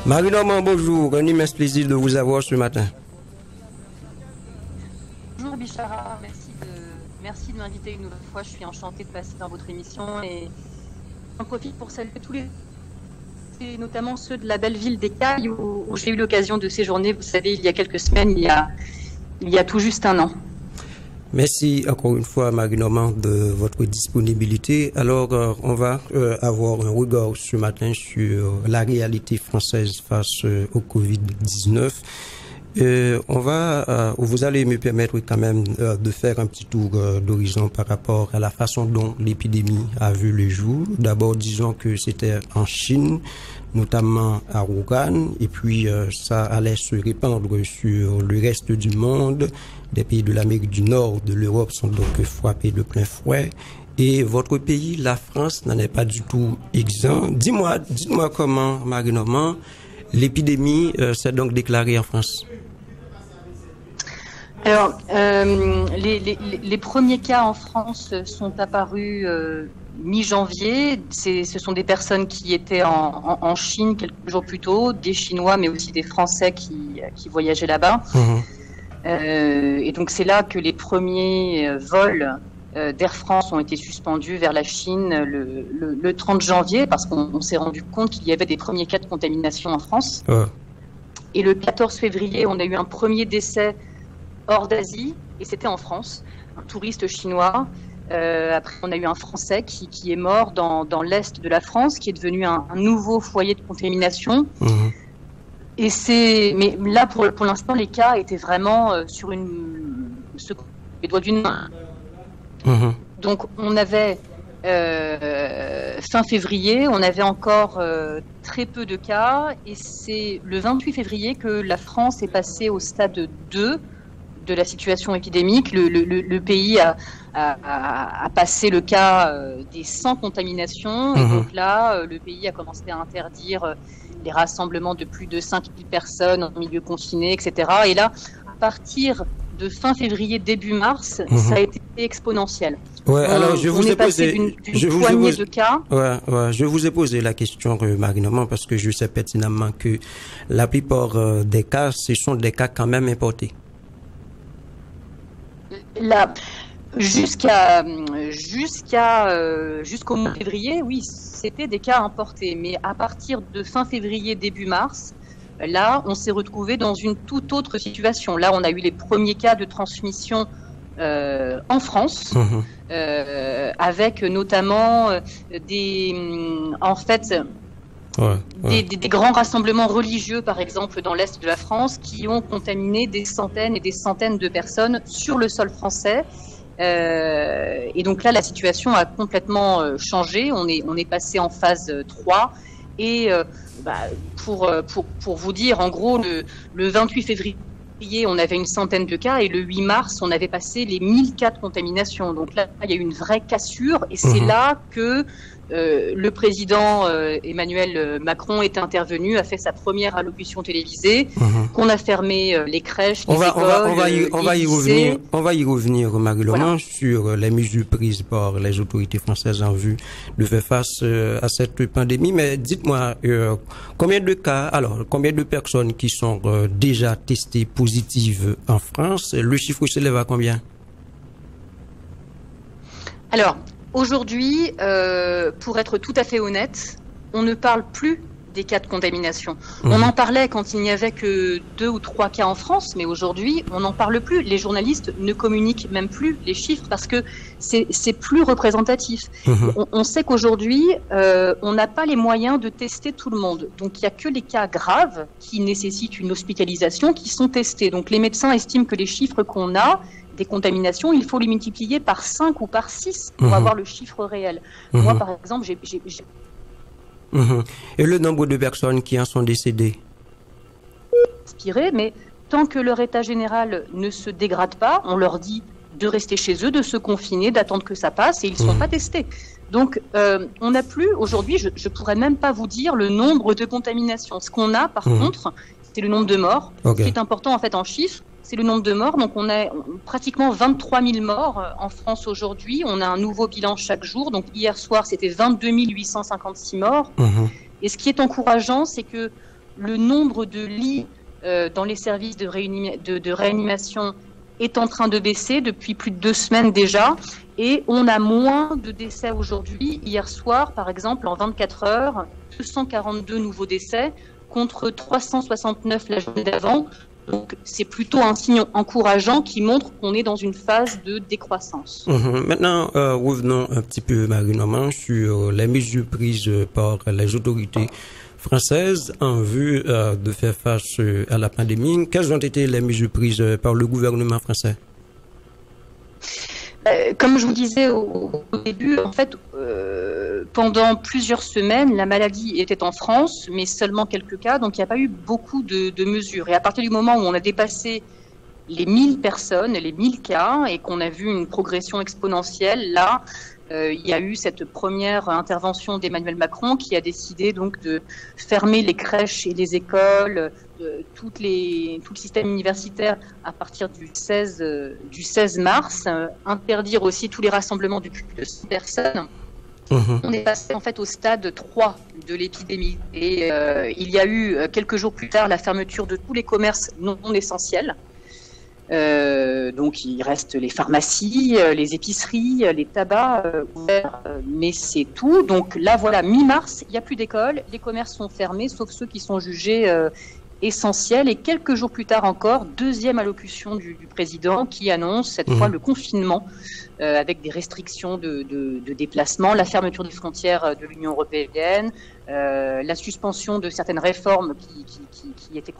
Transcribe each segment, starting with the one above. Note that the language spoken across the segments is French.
Marie-Normand, bonjour. Un immense plaisir de vous avoir ce matin. Bonjour Bichara, merci de m'inviter une nouvelle fois. Je suis enchantée de passer dans votre émission et j'en profite pour saluer tous les, et notamment ceux de la belle ville d'Écailles où j'ai eu l'occasion de séjourner, vous savez, il y a quelques semaines, il y a tout juste un an. Merci encore une fois, Marie-Normand, de votre disponibilité. Alors, on va avoir un regard ce matin sur la réalité française face au Covid-19. Vous allez me permettre quand même de faire un petit tour d'horizon par rapport à la façon dont l'épidémie a vu le jour. D'abord, disons que c'était en Chine, notamment à Wuhan, et puis ça allait se répandre sur le reste du monde. Des pays de l'Amérique du Nord, de l'Europe sont donc frappés de plein fouet. Et votre pays, la France, n'en est pas du tout exempt. Dites-moi comment, Marie-Normand, l'épidémie s'est donc déclarée en France. Alors, les premiers cas en France sont apparus mi-janvier. Ce sont des personnes qui étaient en Chine quelques jours plus tôt, des Chinois, mais aussi des Français qui voyageaient là-bas. Mmh. Et donc c'est là que les premiers vols d'Air France ont été suspendus vers la Chine le 30 janvier parce qu'on s'est rendu compte qu'il y avait des premiers cas de contamination en France. Et le 14 février, on a eu un premier décès hors d'Asie et c'était en France, un touriste chinois. Après, on a eu un Français qui est mort dans l'est de la France, qui est devenu un nouveau foyer de contamination. Mmh. Mais là, pour l'instant, les cas étaient vraiment sur les doigts d'une main. Mmh. Donc, on avait fin février, on avait encore très peu de cas, et c'est le 28 février que la France est passée au stade 2 de la situation épidémique. Le pays a passé le cas des 100 contaminations, et donc là, le pays a commencé à interdire les rassemblements de plus de 5000 personnes en milieu confiné, etc. Et là, à partir de fin février, début mars, ça a été exponentiel. Ouais, alors je vous ai posé de cas. Je vous ai posé la question, Marie-Normand, parce que je sais pertinemment que la plupart des cas, ce sont des cas quand même importés. Là, jusqu'au mois de février, oui, c'était des cas importés. Mais à partir de fin février, début mars, là, on s'est retrouvé dans une toute autre situation. Là, on a eu les premiers cas de transmission en France, avec notamment des grands rassemblements religieux, par exemple, dans l'Est de la France, qui ont contaminé des centaines et des centaines de personnes sur le sol français. Et donc là, la situation a complètement changé. On est passé en phase 3. Et pour vous dire, en gros, le 28 février, on avait une centaine de cas, et le 8 mars, on avait passé les 1000 cas de contamination. Donc là, il y a eu une vraie cassure, et c'est là que le président Emmanuel Macron est intervenu, a fait sa première allocution télévisée, qu'on a fermé les crèches, les écoles, on va y revenir, Marie-Normand, sur les mesures prises par les autorités françaises en vue de faire face à cette pandémie. Mais dites-moi, combien de personnes qui sont déjà testées positives en France? Le chiffre s'élève à combien? Alors, aujourd'hui, pour être tout à fait honnête, on ne parle plus des cas de contamination. On en parlait quand il n'y avait que 2 ou 3 cas en France, mais aujourd'hui, on n'en parle plus. Les journalistes ne communiquent même plus les chiffres parce que c'est plus représentatif. On sait qu'aujourd'hui, on n'a pas les moyens de tester tout le monde. Donc, il n'y a que les cas graves qui nécessitent une hospitalisation qui sont testés. Donc, les médecins estiment que les chiffres qu'on a des contaminations, il faut les multiplier par 5 ou par 6 pour avoir le chiffre réel. Moi, par exemple, j'ai... Et le nombre de personnes qui en sont décédées? Inspiré, mais tant que leur état général ne se dégrade pas, on leur dit de rester chez eux, de se confiner, d'attendre que ça passe, et ils ne sont pas testés. Donc, on n'a plus, aujourd'hui, je ne pourrais même pas vous dire le nombre de contaminations. Ce qu'on a, par contre, c'est le nombre de morts. Ce qui est important, en fait, en chiffres, c'est le nombre de morts. Donc, on a pratiquement 23 000 morts en France aujourd'hui. On a un nouveau bilan chaque jour. Donc, hier soir, c'était 22 856 morts. Et ce qui est encourageant, c'est que le nombre de lits dans les services de réanimation est en train de baisser depuis plus de 2 semaines déjà, et on a moins de décès aujourd'hui. Hier soir, par exemple, en 24 heures, 242 nouveaux décès contre 369 la journée d'avant. Donc, c'est plutôt un signe encourageant qui montre qu'on est dans une phase de décroissance. Maintenant, revenons un petit peu, Marie-Normand, sur les mesures prises par les autorités françaises en vue de faire face à la pandémie. Quelles ont été les mesures prises par le gouvernement français? Comme je vous disais au début, en fait, pendant plusieurs semaines, la maladie était en France, mais seulement quelques cas, donc il n'y a pas eu beaucoup de mesures. Et à partir du moment où on a dépassé les 1000 personnes, les 1000 cas, et qu'on a vu une progression exponentielle, là, il y a eu cette première intervention d'Emmanuel Macron qui a décidé donc de fermer les crèches et les écoles, tout le système universitaire à partir du 16 mars, interdire aussi tous les rassemblements de plus de 100 personnes. On est passé en fait au stade 3 de l'épidémie et il y a eu quelques jours plus tard la fermeture de tous les commerces non essentiels. Donc il reste les pharmacies, les épiceries, les tabacs ouverts, mais c'est tout. Donc là voilà, mi-mars, il n'y a plus d'école, les commerces sont fermés, sauf ceux qui sont jugés essentiels. Et quelques jours plus tard encore, deuxième allocution du président qui annonce cette fois le confinement avec des restrictions de déplacement, la fermeture des frontières de l'Union européenne, la suspension de certaines réformes qui étaient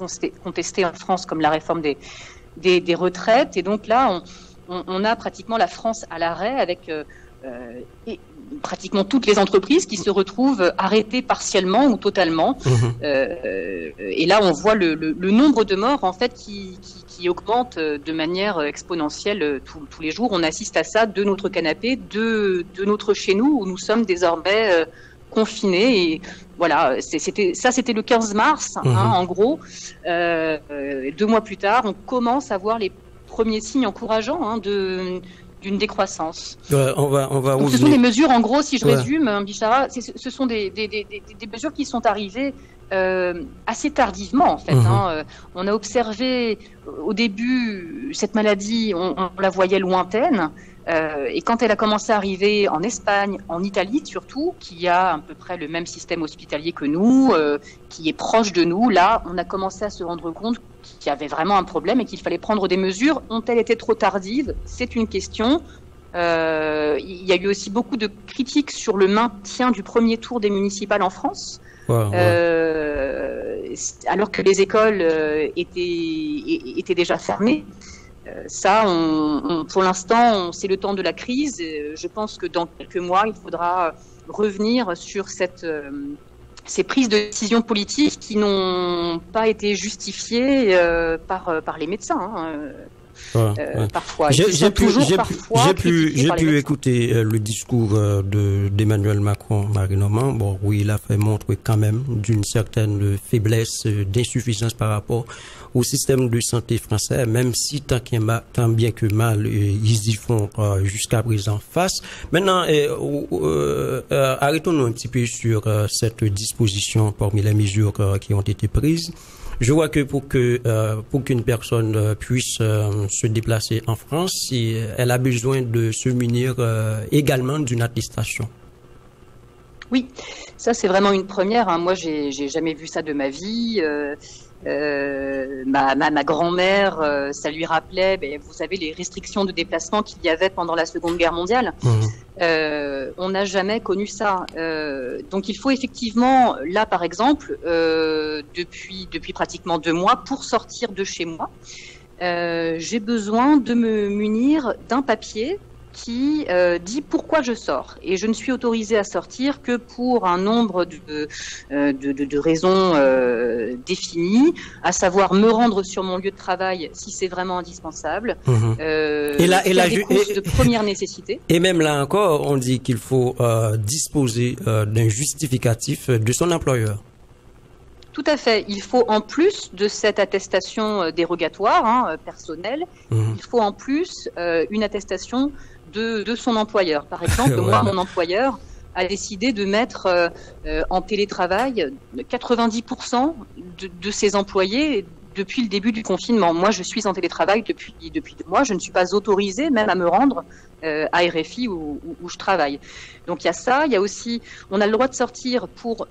contestées en France, comme la réforme des retraites. Et donc là, on a pratiquement la France à l'arrêt avec pratiquement toutes les entreprises qui se retrouvent arrêtées partiellement ou totalement. Et là, on voit le nombre de morts en fait qui augmente de manière exponentielle tous les jours. On assiste à ça de notre canapé, de notre chez nous où nous sommes désormais confinés. Et voilà, c'était le 15 mars, en gros. 2 mois plus tard, on commence à voir les premiers signes encourageants d'une décroissance. On va Donc, ce sont des mesures, en gros, si je résume, Bichara, ce sont des mesures qui sont arrivées assez tardivement, en fait. On a observé au début cette maladie, on la voyait lointaine. Et quand elle a commencé à arriver en Espagne, en Italie surtout, qui a à peu près le même système hospitalier que nous, qui est proche de nous, là, on a commencé à se rendre compte qu'il y avait vraiment un problème et qu'il fallait prendre des mesures. Ont-elles été trop tardives? C'est une question. Il y a eu aussi beaucoup de critiques sur le maintien du premier tour des municipales en France. Alors que les écoles étaient déjà fermées. Ça, pour l'instant, c'est le temps de la crise. Je pense que dans quelques mois, il faudra revenir sur ces prises de décision politiques qui n'ont pas été justifiées par les médecins. Parfois. J'ai pu écouter le discours d'Emmanuel Macron, Marie-Normand. Bon, oui, il a fait montre quand même d'une certaine faiblesse, d'insuffisance par rapport au système de santé français, même si tant bien que mal, ils y font jusqu'à présent face. Maintenant, arrêtons-nous un petit peu sur cette disposition parmi les mesures qui ont été prises. Je vois que pour qu'une personne puisse se déplacer en France, elle a besoin de se munir également d'une attestation. Oui, ça c'est vraiment une première. Moi, j'ai jamais vu ça de ma vie. Ma grand-mère, ça lui rappelait, vous savez, les restrictions de déplacement qu'il y avait pendant la Seconde Guerre mondiale. On n'a jamais connu ça. Donc il faut effectivement, là par exemple, depuis pratiquement 2 mois, pour sortir de chez moi, j'ai besoin de me munir d'un papier qui dit pourquoi je sors. Et je ne suis autorisée à sortir que pour un nombre de raisons définies, à savoir me rendre sur mon lieu de travail si c'est vraiment indispensable, faire des courses de première nécessité. Et même là encore, on dit qu'il faut disposer d'un justificatif de son employeur. Tout à fait. Il faut, en plus de cette attestation dérogatoire, personnelle, il faut en plus une attestation de son employeur. Par exemple, moi, mon employeur a décidé de mettre en télétravail 90% de ses employés depuis le début du confinement. Moi, je suis en télétravail depuis 2 mois. Je ne suis pas autorisée même à me rendre à RFI où je travaille. Donc il y a ça. Il y a aussi, on a le droit de sortir pour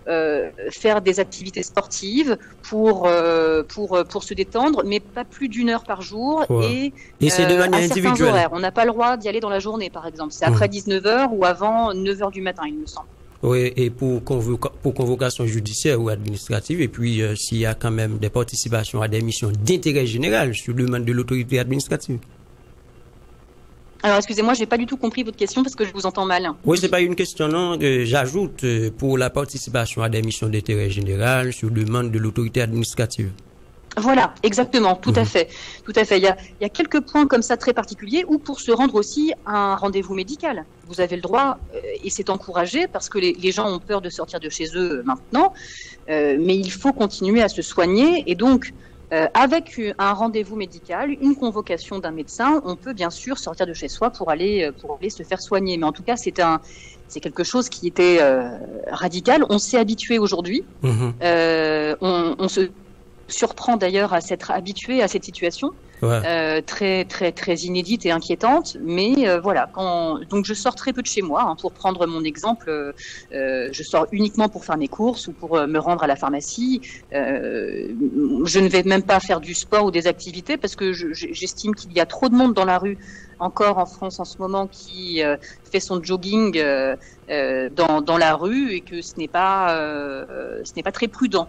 faire des activités sportives, pour se détendre, mais pas plus d'1 heure par jour et c'est de manière à certains individuelle. horaires. On n'a pas le droit d'y aller dans la journée, par exemple. C'est après 19h ou avant 9h du matin, il me semble. Oui, et pour convocation judiciaire ou administrative, et puis s'il y a quand même des participations à des missions d'intérêt général sur le demande de l'autorité administrative. Alors, excusez-moi, j'ai pas du tout compris votre question parce que je vous entends mal. Oui, c'est pas une question, non. J'ajoute pour la participation à des missions d'intérêt général sur demande de l'autorité administrative. Voilà, exactement, tout à fait, tout à fait. Il y a quelques points comme ça très particuliers où pour se rendre aussi à un rendez-vous médical, vous avez le droit et c'est encouragé parce que les gens ont peur de sortir de chez eux maintenant, mais il faut continuer à se soigner et donc avec un rendez-vous médical, une convocation d'un médecin, on peut bien sûr sortir de chez soi pour aller se faire soigner. Mais en tout cas, c'est quelque chose qui était radical. On s'est habitué aujourd'hui. On se surprend d'ailleurs à s'être habitué à cette situation très très très inédite et inquiétante, mais voilà, donc je sors très peu de chez moi, pour prendre mon exemple, je sors uniquement pour faire mes courses ou pour me rendre à la pharmacie, je ne vais même pas faire du sport ou des activités parce que j'estime qu'il y a trop de monde dans la rue encore en France en ce moment qui fait son jogging dans la rue et que ce n'est pas très prudent.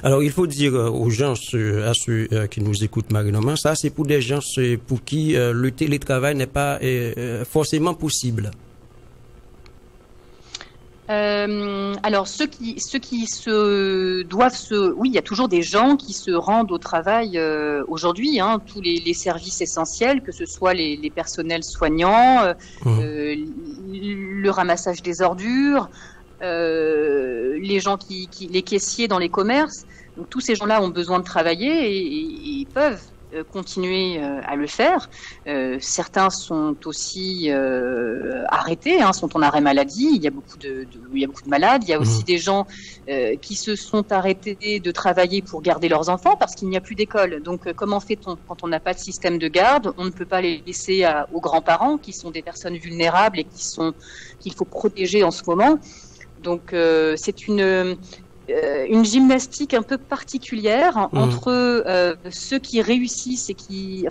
Alors, il faut dire aux gens, à ceux qui nous écoutent, Marie-Normand, ça c'est pour des gens pour qui le télétravail n'est pas forcément possible. Alors, ceux qui oui, il y a toujours des gens qui se rendent au travail aujourd'hui, tous les services essentiels, que ce soit les personnels soignants, le ramassage des ordures, les gens les caissiers dans les commerces. Donc tous ces gens-là ont besoin de travailler et ils peuvent continuer à le faire. Certains sont aussi arrêtés, sont en arrêt maladie. Il y a beaucoup de malades. Il y a aussi des gens qui se sont arrêtés de travailler pour garder leurs enfants parce qu'il n'y a plus d'école. Donc comment fait-on quand on n'a pas de système de garde? On ne peut pas les laisser aux grands-parents qui sont des personnes vulnérables et qu'il faut protéger en ce moment. Donc c'est une gymnastique un peu particulière entre ceux qui réussissent et qui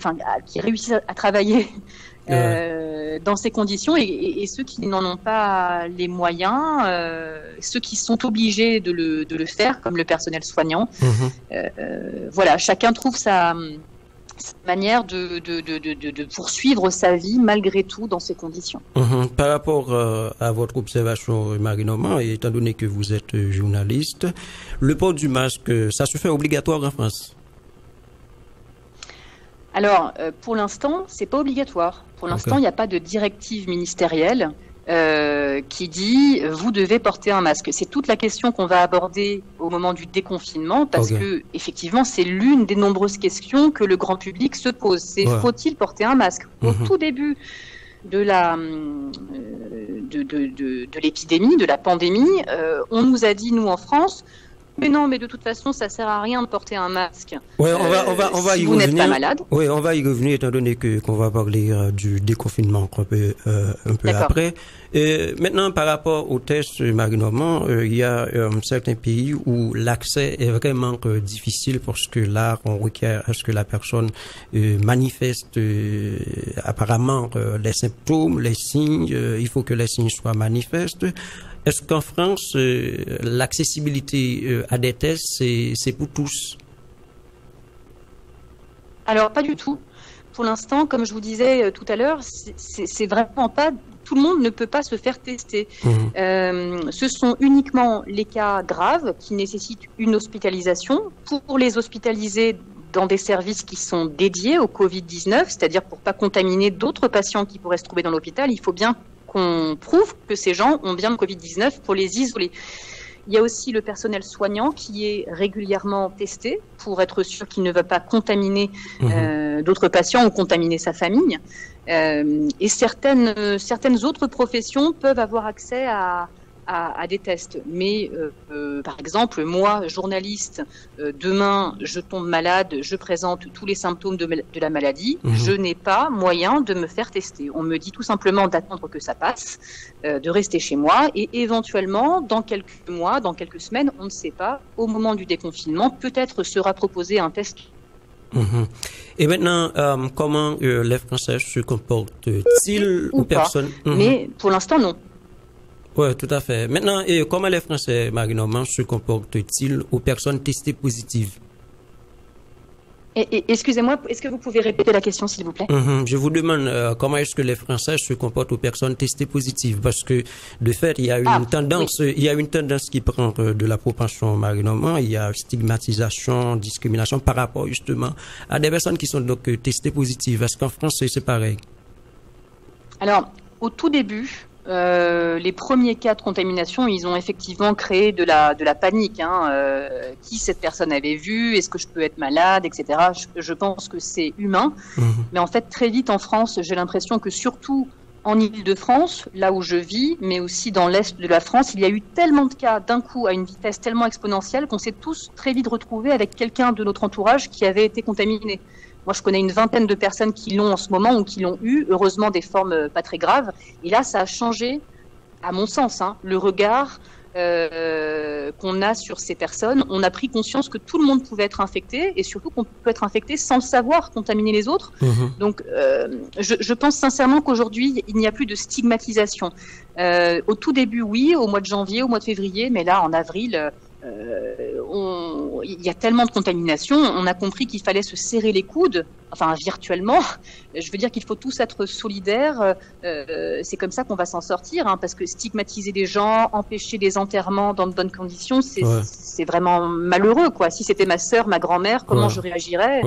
réussissent à travailler dans ces conditions et ceux qui n'en ont pas les moyens, ceux qui sont obligés de le faire, comme le personnel soignant. Voilà, chacun trouve sa manière de poursuivre sa vie malgré tout dans ces conditions. Par rapport à votre observation, Marie-Normand, et étant donné que vous êtes journaliste, le port du masque, ça se fait obligatoire en France? Alors, pour l'instant, c'est pas obligatoire. Pour l'instant, il n'y a pas de directive ministérielle qui dit vous devez porter un masque. C'est toute la question qu'on va aborder au moment du déconfinement parce que effectivement c'est l'une des nombreuses questions que le grand public se pose. C'est faut-il porter un masque? Au tout début de l'épidémie, de la pandémie, on nous a dit nous en France, mais non, mais de toute façon, ça sert à rien de porter un masque. Oui, on va si y vous revenir. N'êtes pas malade. Oui, on va y revenir étant donné qu'on va parler du déconfinement un peu après. Maintenant, par rapport au test, Marie-Normand, il y a certains pays où l'accès est vraiment difficile parce que là, on requiert à ce que la personne manifeste apparemment les symptômes, les signes. Il faut que les signes soient manifestes. Est-ce qu'en France, l'accessibilité à des tests, c'est pour tous? Alors, pas du tout. Pour l'instant, comme je vous disais tout à l'heure, c'est vraiment pas... Tout le monde ne peut pas se faire tester. Ce sont uniquement les cas graves qui nécessitent une hospitalisation. Pour les hospitaliser dans des services qui sont dédiés au Covid-19, c'est-à-dire pour pas contaminer d'autres patients qui pourraient se trouver dans l'hôpital, il faut bien qu'on prouve que ces gens ont bien le Covid-19 pour les isoler. Il y a aussi le personnel soignant qui est régulièrement testé pour être sûr qu'il ne va pas contaminer d'autres patients ou contaminer sa famille. Et certaines autres professions peuvent avoir accès à des tests. Mais par exemple, moi, journaliste, demain, je tombe malade, je présente tous les symptômes de la maladie, je n'ai pas moyen de me faire tester. On me dit tout simplement d'attendre que ça passe, de rester chez moi et éventuellement, dans quelques mois, dans quelques semaines, on ne sait pas, au moment du déconfinement, peut-être sera proposé un test. Et maintenant, comment les Français se comportent-ils aux personnes? Mais pour l'instant, non. Oui, tout à fait. Maintenant, comment les Français, Marie-Normand, se comportent-ils aux personnes testées positives? Excusez-moi, est-ce que vous pouvez répéter la question, s'il vous plaît? Je vous demande comment est-ce que les Français se comportent aux personnes testées positives, parce que de fait, il y a une tendance, il y a une tendance qui prend de la propension, Marie-Normand. Il y a stigmatisation, discrimination par rapport justement à des personnes qui sont donc testées positives. Est-ce qu'en France c'est pareil? Alors, au tout début, les premiers cas de contamination, ils ont effectivement créé de la panique. Qui cette personne avait vu? Est-ce que je peux être malade, etc. Je pense que c'est humain. Mais en fait, très vite en France, j'ai l'impression que surtout en Île-de-France, là où je vis, mais aussi dans l'Est de la France, il y a eu tellement de cas d'un coup à une vitesse tellement exponentielle qu'on s'est tous très vite retrouvés avec quelqu'un de notre entourage qui avait été contaminé. Moi, je connais une vingtaine de personnes qui l'ont en ce moment ou qui l'ont eu, heureusement des formes pas très graves. Et là, ça a changé, à mon sens, le regard qu'on a sur ces personnes. On a pris conscience que tout le monde pouvait être infecté et surtout qu'on peut être infecté sans le savoir, contaminer les autres. Donc, je pense sincèrement qu'aujourd'hui, il n'y a plus de stigmatisation. Au tout début, oui, au mois de janvier, au mois de février, mais là, en avril... il y a tellement de contamination, on a compris qu'il fallait se serrer les coudes, enfin virtuellement. Je veux dire qu'il faut tous être solidaires. C'est comme ça qu'on va s'en sortir, parce que stigmatiser des gens, empêcher des enterrements dans de bonnes conditions, c'est vraiment malheureux, quoi. Si c'était ma sœur, ma grand-mère, comment je réagirais?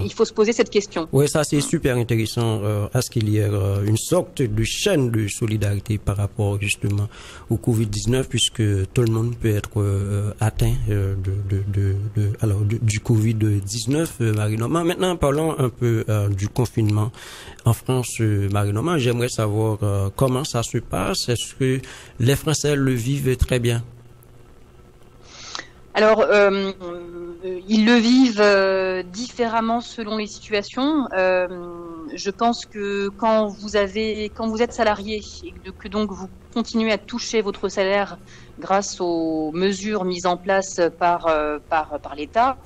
Il faut se poser cette question. Oui, ça c'est super intéressant, à ce qu'il y ait une sorte de chaîne de solidarité par rapport justement au Covid-19, puisque tout le monde peut être atteint du Covid-19, Marie-Normand. Maintenant, parlons un peu du confinement en France, Marie-Normand. J'aimerais savoir comment ça se passe. Est-ce que les Français le vivent très bien? Alors, ils le vivent différemment selon les situations. Je pense que quand vous êtes salarié et que donc vous continuez à toucher votre salaire grâce aux mesures mises en place par l'État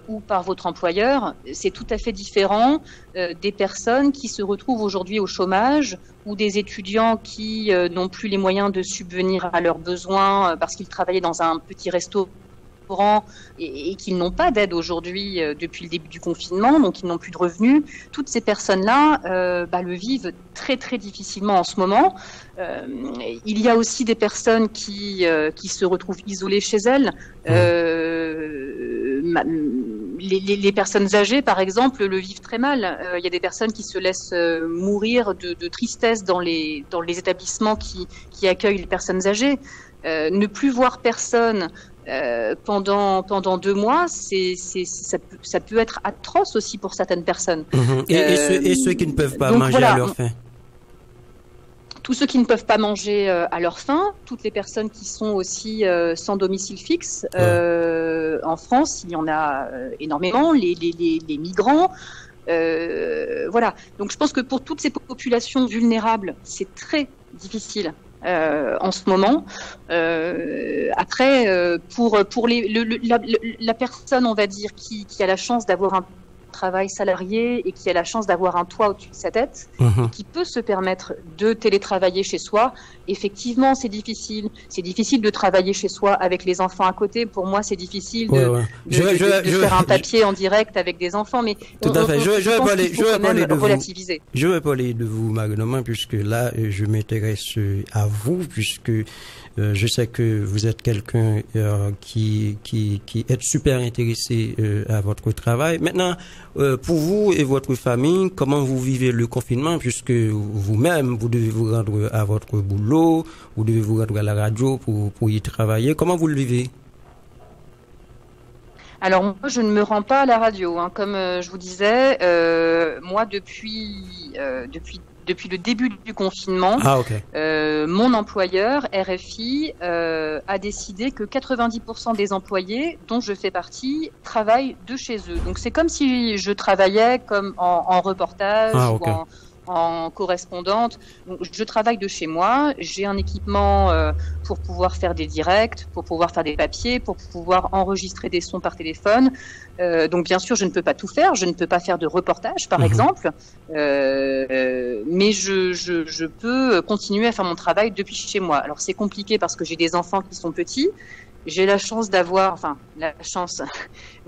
ou par votre employeur, c'est tout à fait différent des personnes qui se retrouvent aujourd'hui au chômage ou des étudiants qui n'ont plus les moyens de subvenir à leurs besoins parce qu'ils travaillaient dans un petit resto et qu'ils n'ont pas d'aide aujourd'hui depuis le début du confinement, donc ils n'ont plus de revenus. Toutes ces personnes-là le vivent très très difficilement en ce moment. Il y a aussi des personnes qui se retrouvent isolées chez elles. Les personnes âgées, par exemple, le vivent très mal. Il y a des personnes qui se laissent mourir de tristesse dans les établissements qui accueillent les personnes âgées. Ne plus voir personne pendant 2 mois, ça peut être atroce aussi pour certaines personnes. Et ceux qui ne peuvent pas manger à leur faim. Tous ceux qui ne peuvent pas manger à leur faim, toutes les personnes qui sont aussi sans domicile fixe. En France, il y en a énormément, les migrants. Voilà. Donc je pense que pour toutes ces populations vulnérables, c'est très difficile en ce moment. Après, pour la personne, on va dire, qui a la chance d'avoir un travail salarié et qui a la chance d'avoir un toit au-dessus de sa tête, qui peut se permettre de télétravailler chez soi. Effectivement, c'est difficile. C'est difficile de travailler chez soi avec les enfants à côté. Pour moi, c'est difficile de faire un papier en direct avec des enfants. Mais tout à fait. Je vais parler de vous, Marie-Normand, puisque là, je m'intéresse à vous, puisque je sais que vous êtes quelqu'un qui est super intéressé à votre travail. Maintenant, Pour vous et votre famille, comment vous vivez le confinement, puisque vous-même, vous devez vous rendre à votre boulot, vous devez vous rendre à la radio pour y travailler. Comment vous le vivez? Alors moi, je ne me rends pas à la radio, hein. Comme je vous disais, moi depuis le début du confinement, mon employeur RFI a décidé que 90% des employés, dont je fais partie, travaillent de chez eux. Donc c'est comme si je travaillais comme en reportage ou en correspondante. Donc, je travaille de chez moi, j'ai un équipement pour pouvoir faire des directs, pour pouvoir faire des papiers, pour pouvoir enregistrer des sons par téléphone. Donc bien sûr, je ne peux pas tout faire, je ne peux pas faire de reportage par exemple, mais je peux continuer à faire mon travail depuis chez moi. Alors c'est compliqué parce que j'ai des enfants qui sont petits. J'ai la chance d'avoir,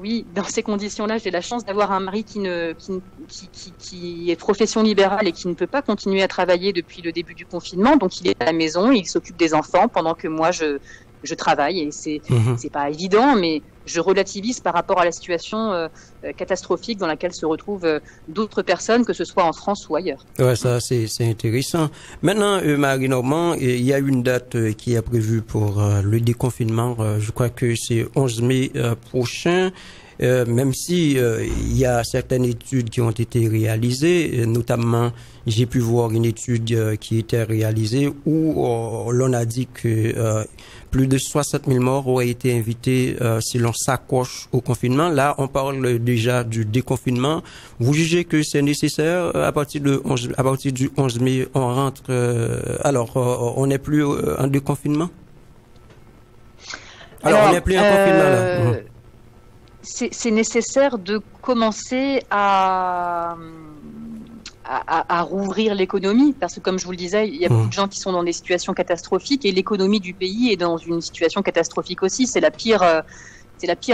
oui, dans ces conditions-là, j'ai la chance d'avoir un mari qui est profession libérale et qui ne peut pas continuer à travailler depuis le début du confinement. Donc, il est à la maison, il s'occupe des enfants pendant que moi, je travaille. Et c'est pas évident, mais je relativise par rapport à la situation catastrophique dans laquelle se retrouvent d'autres personnes, que ce soit en France ou ailleurs. Ouais, ça, c'est intéressant. Maintenant, Marie Normand, il y a une date qui est prévue pour le déconfinement. Je crois que c'est 11 mai prochain. Même si il y a certaines études qui ont été réalisées, notamment j'ai pu voir une étude qui était réalisée où l'on a dit que plus de 60 000 morts auraient été invités si l'on s'accroche au confinement. Là, on parle déjà du déconfinement. Vous jugez que c'est nécessaire à partir du 11 mai, on rentre. On n'est plus en déconfinement. On n'est plus en confinement là. C'est nécessaire de commencer à rouvrir l'économie, parce que comme je vous le disais, il y a beaucoup de gens qui sont dans des situations catastrophiques et l'économie du pays est dans une situation catastrophique aussi. C'est la pire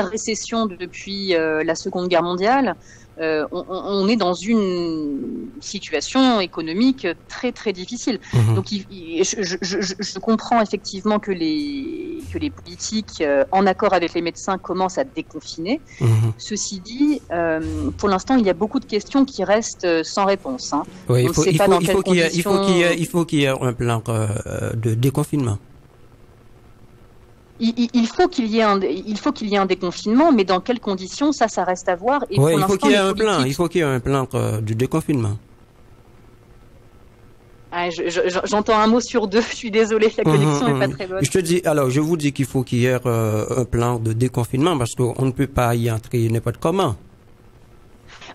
récession depuis la Seconde Guerre mondiale. On est dans une situation économique très très difficile. Donc je comprends effectivement que les politiques en accord avec les médecins commencent à déconfiner. Ceci dit, pour l'instant il y a beaucoup de questions qui restent sans réponse. Hein. Oui, il faut qu'il y ait un plan de déconfinement. Il faut qu'il y ait un déconfinement, mais dans quelles conditions, ça reste à voir. Et il faut qu'il y ait un plan. Il faut qu'il y ait un plan du déconfinement. J'entends un mot sur deux. Je suis désolée, la connexion n'est pas très bonne. Je vous dis qu'il faut qu'il y ait un plan de déconfinement parce qu'on ne peut pas y entrer n'importe comment.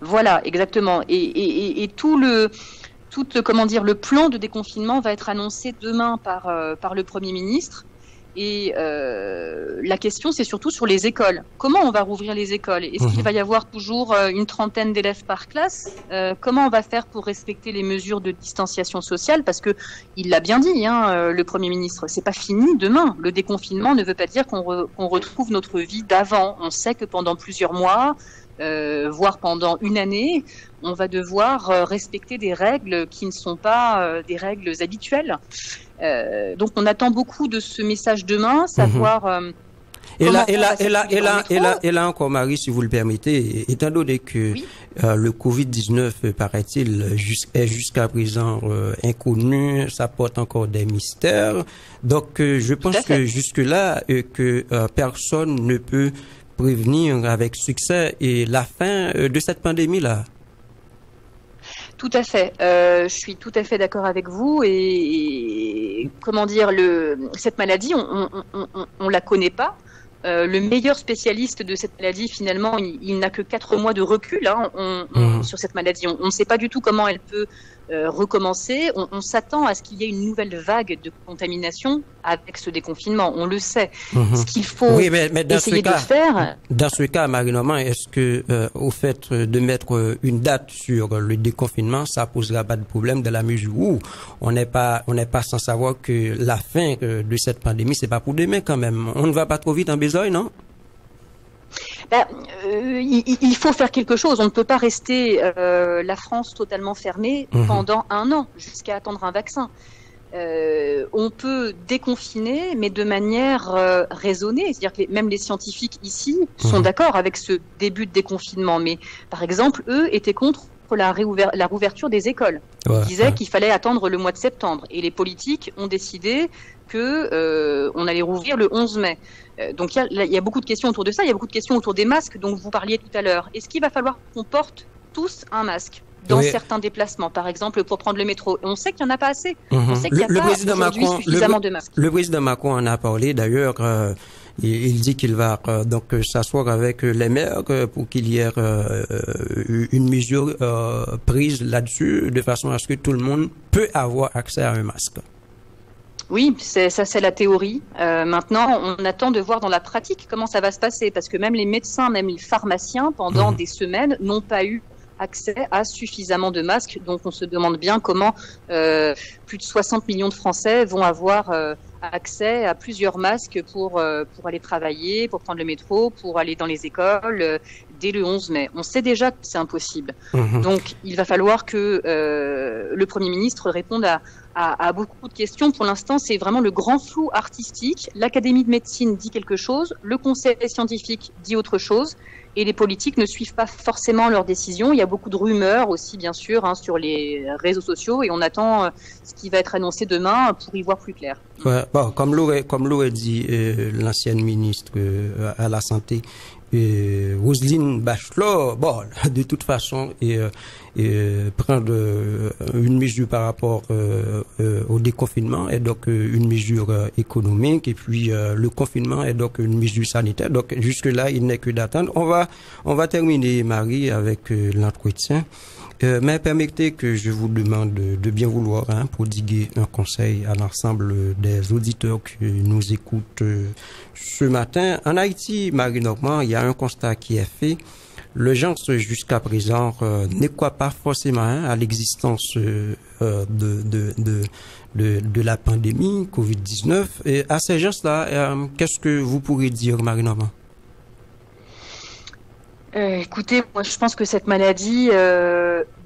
Voilà, exactement. Et le plan de déconfinement va être annoncé demain par le Premier ministre. Et la question, c'est surtout sur les écoles. Comment on va rouvrir les écoles? Est-ce qu'il va y avoir toujours une 30aine d'élèves par classe? Comment on va faire pour respecter les mesures de distanciation sociale? Parce que il l'a bien dit, le Premier ministre, c'est pas fini demain. Le déconfinement ne veut pas dire qu'on retrouve notre vie d'avant. On sait que pendant plusieurs mois, voire pendant une année, on va devoir respecter des règles qui ne sont pas des règles habituelles. Donc on attend beaucoup de ce message demain, savoir. Et là encore, Marie, si vous le permettez, étant donné que le Covid-19, paraît-il, est jusqu'à présent inconnu, ça porte encore des mystères. Donc je pense que jusque-là, que personne ne peut prévenir avec succès et la fin de cette pandémie-là. Tout à fait. Je suis tout à fait d'accord avec vous. Et comment dire, cette maladie, on la connaît pas. Le meilleur spécialiste de cette maladie, finalement, il n'a que 4 mois de recul sur cette maladie. On ne sait pas du tout comment elle peut recommencer. On s'attend à ce qu'il y ait une nouvelle vague de contamination avec ce déconfinement. On le sait. Ce qu'il faut essayer de faire. Dans ce cas, Marie Normand, est-ce que au fait de mettre une date sur le déconfinement, ça posera pas de problème dans la mesure où on n'est pas sans savoir que la fin de cette pandémie, c'est pas pour demain quand même. On ne va pas trop vite en besogne, non? Il faut faire quelque chose. On ne peut pas rester la France totalement fermée pendant 1 an jusqu'à attendre un vaccin. on peut déconfiner, mais de manière raisonnée. C'est-à-dire que même les scientifiques ici sont d'accord avec ce début de déconfinement. Mais par exemple, eux étaient contre la réouverture des écoles. Ils disaient qu'il fallait attendre le mois de septembre. Et les politiques ont décidé que on allait rouvrir le 11 mai. Donc il y a beaucoup de questions autour de ça. Il y a beaucoup de questions autour des masques dont vous parliez tout à l'heure. Est-ce qu'il va falloir qu'on porte tous un masque dans certains déplacements, par exemple pour prendre le métro? On sait qu'il n'y en a pas assez. On sait qu'il n'y a pas aujourd'hui suffisamment de masques. Le président Macron en a parlé d'ailleurs. Il dit qu'il va donc s'asseoir avec les maires pour qu'il y ait une mesure prise là-dessus, de façon à ce que tout le monde peut avoir accès à un masque. Oui, c'est la théorie. Maintenant, on attend de voir dans la pratique comment ça va se passer, parce que même les médecins, même les pharmaciens, pendant des semaines, n'ont pas eu accès à suffisamment de masques. Donc on se demande bien comment plus de 60 millions de Français vont avoir accès à plusieurs masques pour aller travailler, pour prendre le métro, pour aller dans les écoles dès le 11 mai. On sait déjà que c'est impossible. Donc il va falloir que le Premier ministre réponde à beaucoup de questions. Pour l'instant, c'est vraiment le grand flou artistique. L'Académie de médecine dit quelque chose, le Conseil scientifique dit autre chose. Et les politiques ne suivent pas forcément leurs décisions. Il y a beaucoup de rumeurs aussi, bien sûr, sur les réseaux sociaux, et on attend ce qui va être annoncé demain pour y voir plus clair. Ouais, bon, comme l'aurait dit l'ancienne ministre à la Santé, Roselyne Bachelot, bon, de toute façon, prendre une mesure par rapport au déconfinement est donc une mesure économique, et puis le confinement est donc une mesure sanitaire. Donc jusque là, il n'est que d'attendre. On va terminer, Marie, avec l'entretien. Mais permettez que je vous demande de bien vouloir prodiguer un conseil à l'ensemble des auditeurs qui nous écoutent ce matin. En Haïti, Marie Normand, il y a un constat qui est fait. Le gens jusqu'à présent ne croit pas forcément à l'existence de la pandémie Covid-19. Et à ces gens-là, qu'est-ce que vous pourrez dire, Marie Normand? Écoutez, moi je pense que cette maladie,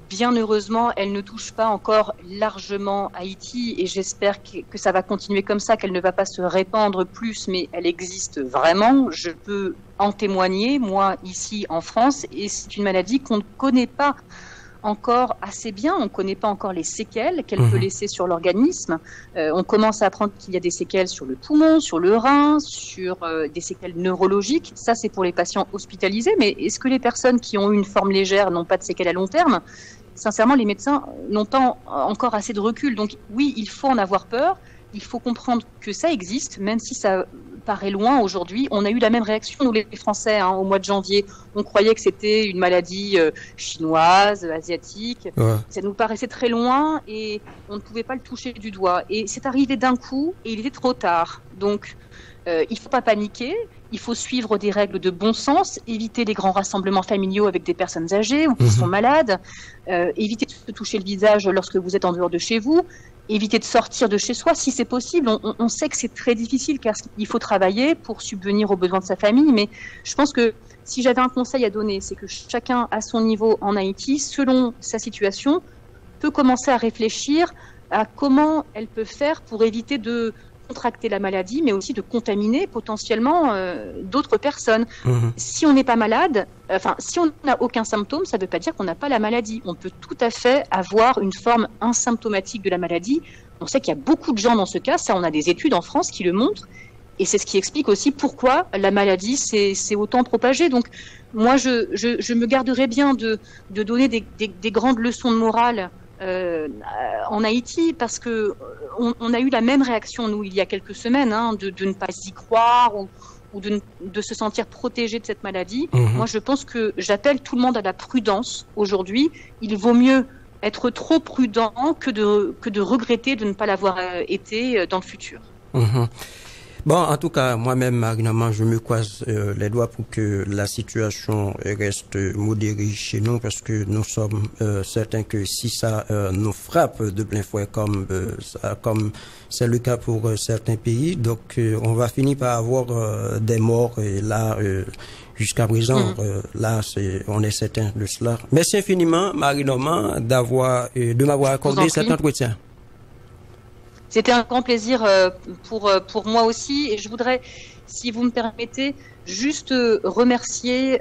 bien heureusement, elle ne touche pas encore largement Haïti, et j'espère que ça va continuer comme ça, qu'elle ne va pas se répandre plus, mais elle existe vraiment. Je peux en témoigner, moi, ici en France, et c'est une maladie qu'on ne connaît pas encore assez bien. On ne connaît pas encore les séquelles qu'elle peut laisser sur l'organisme. On commence à apprendre qu'il y a des séquelles sur le poumon, sur le rein, sur des séquelles neurologiques. Ça, c'est pour les patients hospitalisés. Mais est-ce que les personnes qui ont eu une forme légère n'ont pas de séquelles à long terme? Sincèrement, les médecins n'ont pas encore assez de recul. Donc oui, il faut en avoir peur. Il faut comprendre que ça existe, même si ça paraît loin aujourd'hui. On a eu la même réaction, nous les Français, au mois de janvier. On croyait que c'était une maladie chinoise, asiatique. Ouais. Ça nous paraissait très loin et on ne pouvait pas le toucher du doigt. Et c'est arrivé d'un coup et il était trop tard. Donc, il ne faut pas paniquer. Il faut suivre des règles de bon sens, éviter les grands rassemblements familiaux avec des personnes âgées ou qui sont malades, éviter de se toucher le visage lorsque vous êtes en dehors de chez vous, éviter de sortir de chez soi si c'est possible. On sait que c'est très difficile car il faut travailler pour subvenir aux besoins de sa famille, mais je pense que si j'avais un conseil à donner, c'est que chacun à son niveau en Haïti, selon sa situation, peut commencer à réfléchir à comment elle peut faire pour éviter de contracter la maladie, mais aussi de contaminer potentiellement d'autres personnes. Si on n'est pas malade, si on n'a aucun symptôme, ça ne veut pas dire qu'on n'a pas la maladie. On peut tout à fait avoir une forme asymptomatique de la maladie. On sait qu'il y a beaucoup de gens dans ce cas, ça on a des études en France qui le montrent, et c'est ce qui explique aussi pourquoi la maladie s'est autant propagée. Donc moi je me garderais bien de donner des grandes leçons de morale en Haïti, parce que on a eu la même réaction, nous, il y a quelques semaines, de ne pas y croire ou de se sentir protégé de cette maladie. Moi, je pense que j'appelle tout le monde à la prudence aujourd'hui. Il vaut mieux être trop prudent que de regretter de ne pas l'avoir été dans le futur. Bon, en tout cas, moi-même, Marie-Normand, je me croise les doigts pour que la situation reste modérée chez nous, parce que nous sommes certains que si ça nous frappe de plein fouet, comme c'est le cas pour certains pays, donc on va finir par avoir des morts, et là, jusqu'à présent, là, on est certain de cela. Merci infiniment, Marie-Normand, de m'avoir accordé cet entretien. C'était un grand plaisir pour moi aussi. Et je voudrais, si vous me permettez, juste remercier.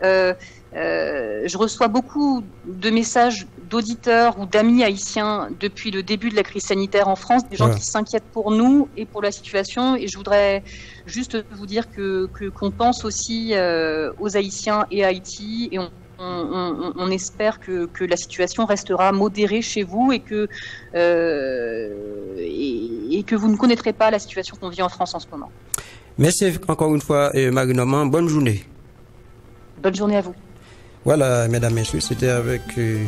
Je reçois beaucoup de messages d'auditeurs ou d'amis haïtiens depuis le début de la crise sanitaire en France, des gens qui s'inquiètent pour nous et pour la situation. Et je voudrais juste vous dire qu'on pense aussi aux Haïtiens et à Haïti, et on espère que la situation restera modérée chez vous et que vous ne connaîtrez pas la situation qu'on vit en France en ce moment. Merci encore une fois, Marie Normand. Bonne journée. Bonne journée à vous. Voilà, mesdames, messieurs, c'était avec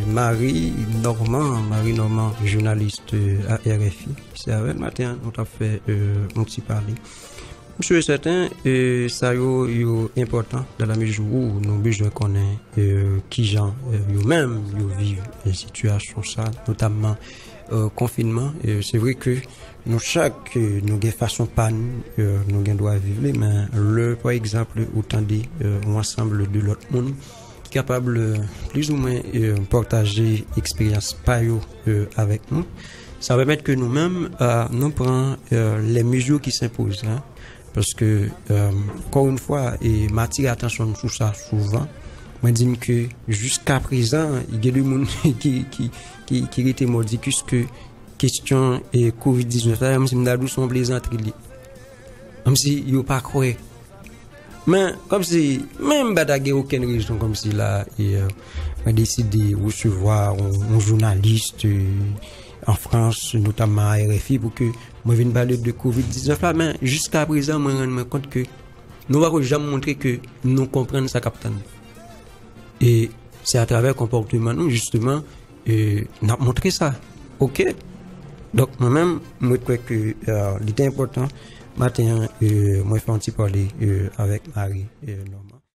Marie Normand, journaliste à RFI. C'est avec le matin, on t'a fait un petit parler. Monsieur est certain, ça est important dans la mesure où nous besoin connaître qui gens eux-mêmes vivent une situation ça, notamment confinement. C'est vrai que nous chaque nous avons façon pas nous doit vivre, mais le par exemple autant dit ensemble de l'autre monde capable plus ou moins partager expérience par avec nous, ça va permettre que nous-mêmes nous prenions les mesures qui s'imposent. Hein, parce que encore une fois, et m'attire attention sur ça souvent, moi dis que jusqu'à présent, il y a des gens qui étaient maudits que question et Covid-19 là, même si m'dadou sont plaisanteries, même si yo pas croire. Mais comme si même bataille aucune raison comme si là on décidé de recevoir un journaliste en France, notamment à RFI, pour que moi vienne parler de Covid-19 là, mais jusqu'à présent moi je me rends compte que nous ne pouvons jamais montrer que nous comprenons ça capitaine. Et c'est à travers le comportement nous justement n'a montré ça. OK? Donc moi-même moi crois que il était important matin moi fais un petit parler avec Marie Normand.